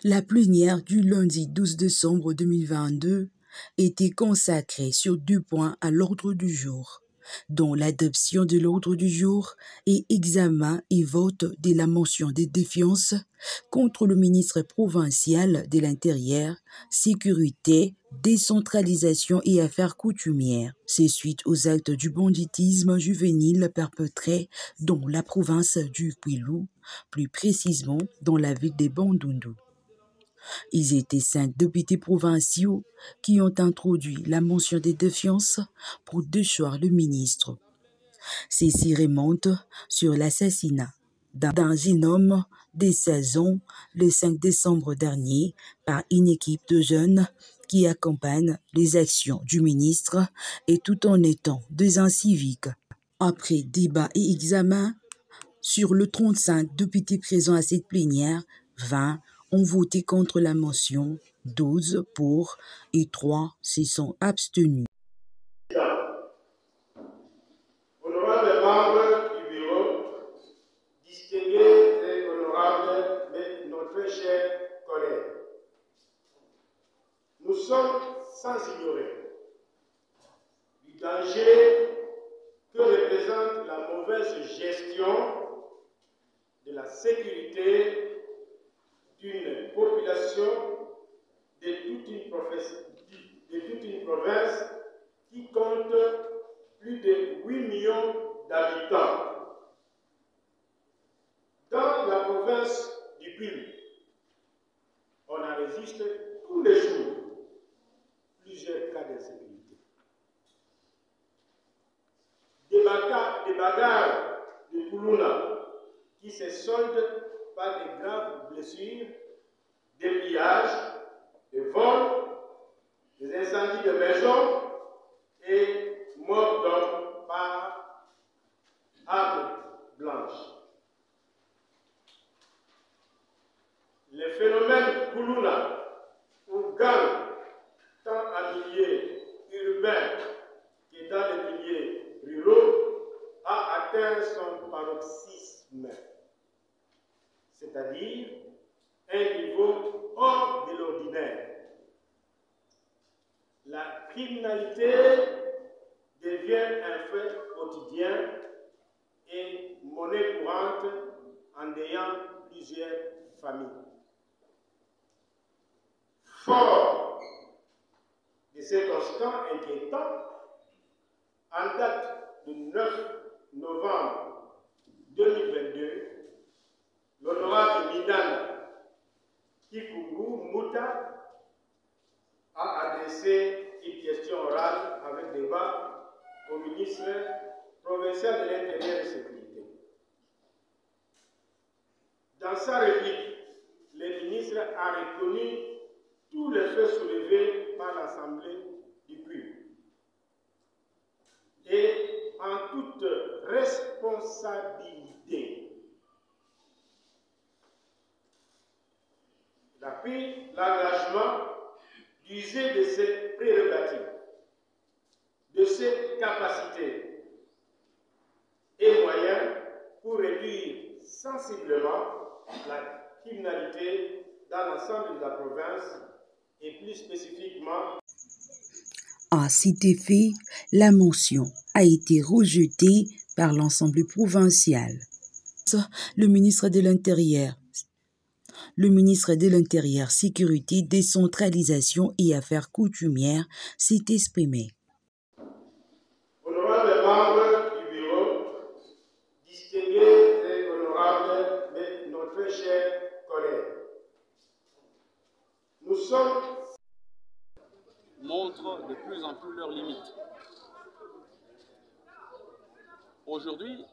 La plénière du lundi 12 décembre 2022 était consacrée sur 2 points à l'ordre du jour, dont l'adoption de l'ordre du jour et examen et vote de la motion de défiance contre le ministre provincial de l'Intérieur, Sécurité, Décentralisation et Affaires coutumières. C'est suite aux actes du banditisme juvénile perpétrés dans la province du Kwilu, plus précisément dans la ville de Bandundu. Ils étaient 5 députés provinciaux qui ont introduit la motion de défiance pour déchoir le ministre. Ceci remonte sur l'assassinat d'un jeune homme de 16 ans le 5 décembre dernier par une équipe de jeunes qui accompagnent les actions du ministre et tout en étant des inciviques. Après débat et examen, sur le 35 députés présents à cette plénière, 20 ont voté contre la motion, 12 pour et 3 se sont abstenus. Honorables membres du bureau, distingués et honorables de notre chers collègues, nous sommes sans ignorer du danger que représente la mauvaise gestion de la sécurité d'une population de toute une province qui compte plus de 8 millions d'habitants. Dans la province du Kwilu, on enregistre tous les jours plusieurs cas d'insécurité. Des bagarres de Kuluna qui se soldent par de graves blessures, des pillages, des vols, des incendies de maisons et morts d'hommes par armes blanches. Le phénomène Kuluna, ou gang, tant en milieu urbain que dans les milieux ruraux, a atteint son paroxysme, c'est-à-dire un niveau hors de l'ordinaire. La criminalité devient un fait quotidien et monnaie courante en ayant plusieurs familles. Fort de ces constats inquiétants, en date du 9 novembre 2022, l'honorable Midana Kikungu Muta a adressé une question orale avec débat au ministre provincial de l'Intérieur et de la Sécurité. Dans sa réplique, le ministre a reconnu tous les faits soulevés par l'Assemblée du Kwilu et en toute responsabilité, il a pris l'engagement d'user de ses prérogatives, de ses capacités et moyens pour réduire sensiblement la criminalité dans l'ensemble de la province et plus spécifiquement. À cet effet, la motion a été rejetée par l'Assemblée provinciale. Le ministre de l'Intérieur, Sécurité, Décentralisation et Affaires coutumières s'est exprimé. Honorables membres du bureau, distingués et honorables de notre chers collègues, nous sommes montrent de plus en plus leurs limites. Aujourd'hui,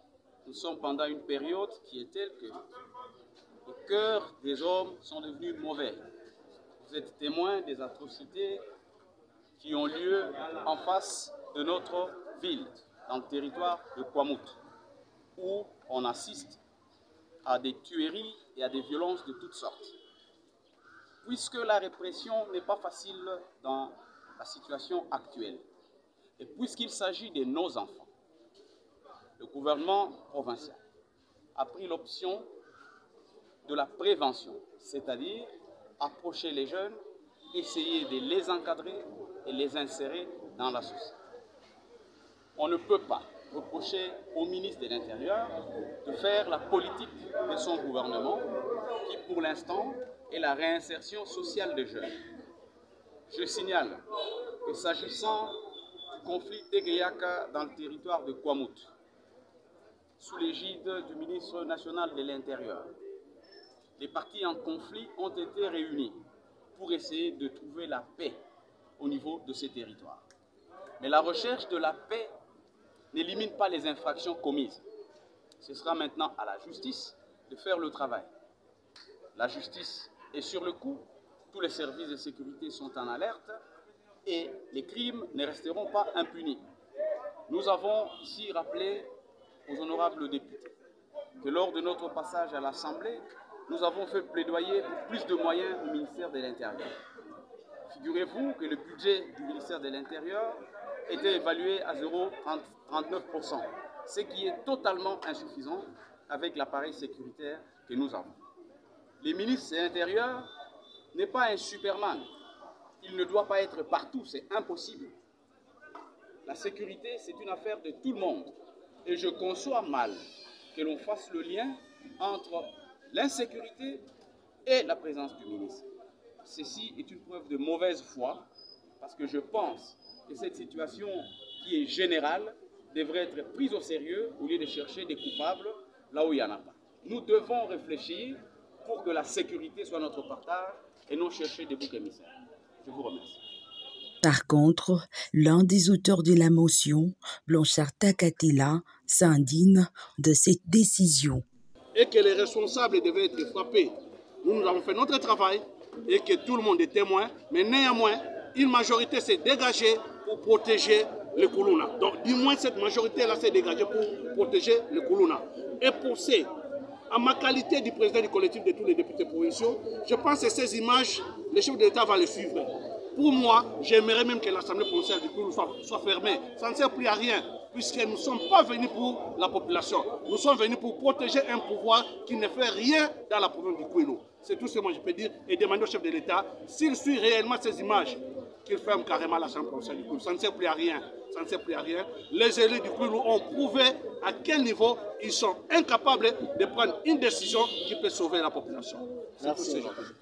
nous sommes pendant une période qui est telle que les cœurs des hommes sont devenus mauvais. Vous êtes témoins des atrocités qui ont lieu en face de notre ville, dans le territoire de Kwamut, où on assiste à des tueries et à des violences de toutes sortes. Puisque la répression n'est pas facile dans la situation actuelle, et puisqu'il s'agit de nos enfants, le gouvernement provincial a pris l'option de la prévention, c'est-à-dire approcher les jeunes, essayer de les encadrer et les insérer dans la société. On ne peut pas reprocher au ministre de l'Intérieur de faire la politique de son gouvernement qui, pour l'instant, est la réinsertion sociale des jeunes. Je signale que s'agissant du conflit Tegeyaka dans le territoire de Kwamouth, sous l'égide du ministre national de l'Intérieur, les partis en conflit ont été réunis pour essayer de trouver la paix au niveau de ces territoires. Mais la recherche de la paix n'élimine pas les infractions commises. Ce sera maintenant à la justice de faire le travail. La justice est sur le coup, tous les services de sécurité sont en alerte et les crimes ne resteront pas impunis. Nous avons ici rappelé aux honorables députés que lors de notre passage à l'Assemblée, nous avons fait plaidoyer pour plus de moyens au ministère de l'Intérieur. Figurez-vous que le budget du ministère de l'Intérieur était évalué à 0,39%, ce qui est totalement insuffisant avec l'appareil sécuritaire que nous avons. Le ministre de l'Intérieur n'est pas un Superman. Il ne doit pas être partout, c'est impossible. La sécurité, c'est une affaire de tout le monde. Et je conçois mal que l'on fasse le lien entre l'insécurité et la présence du ministre. Ceci est une preuve de mauvaise foi, parce que je pense que cette situation qui est générale devrait être prise au sérieux au lieu de chercher des coupables là où il n'y en a pas. Nous devons réfléchir pour que la sécurité soit notre partage et non chercher des boucs émissaires. Je vous remercie. Par contre, l'un des auteurs de la motion, Blanchard Takatela, s'indigne de cette décision. Et que les responsables devaient être frappés. Nous avons fait notre travail et que tout le monde est témoin, mais néanmoins, une majorité s'est dégagée pour protéger le Koulouna. Donc, du moins, cette majorité-là s'est dégagée pour protéger le Koulouna. Et pour ces, en ma qualité du président du collectif de tous les députés provinciaux, je pense que ces images, le chef de l'État va les suivre. Pour moi, j'aimerais même que l'Assemblée provinciale du Koulouna soit fermée. Ça ne sert plus à rien, puisque nous ne sommes pas venus pour la population. Nous sommes venus pour protéger un pouvoir qui ne fait rien dans la province du Kouilou. C'est tout ce que moi je peux dire et demander au chef de l'État, s'il suit réellement ces images, qu'il ferme carrément l'Assemblée provinciale du Kouilou. Ça ne sert plus à rien. Ça ne sert plus à rien. Les élus du Kouilou ont prouvé à quel niveau ils sont incapables de prendre une décision qui peut sauver la population. C'est tout ce que je pense.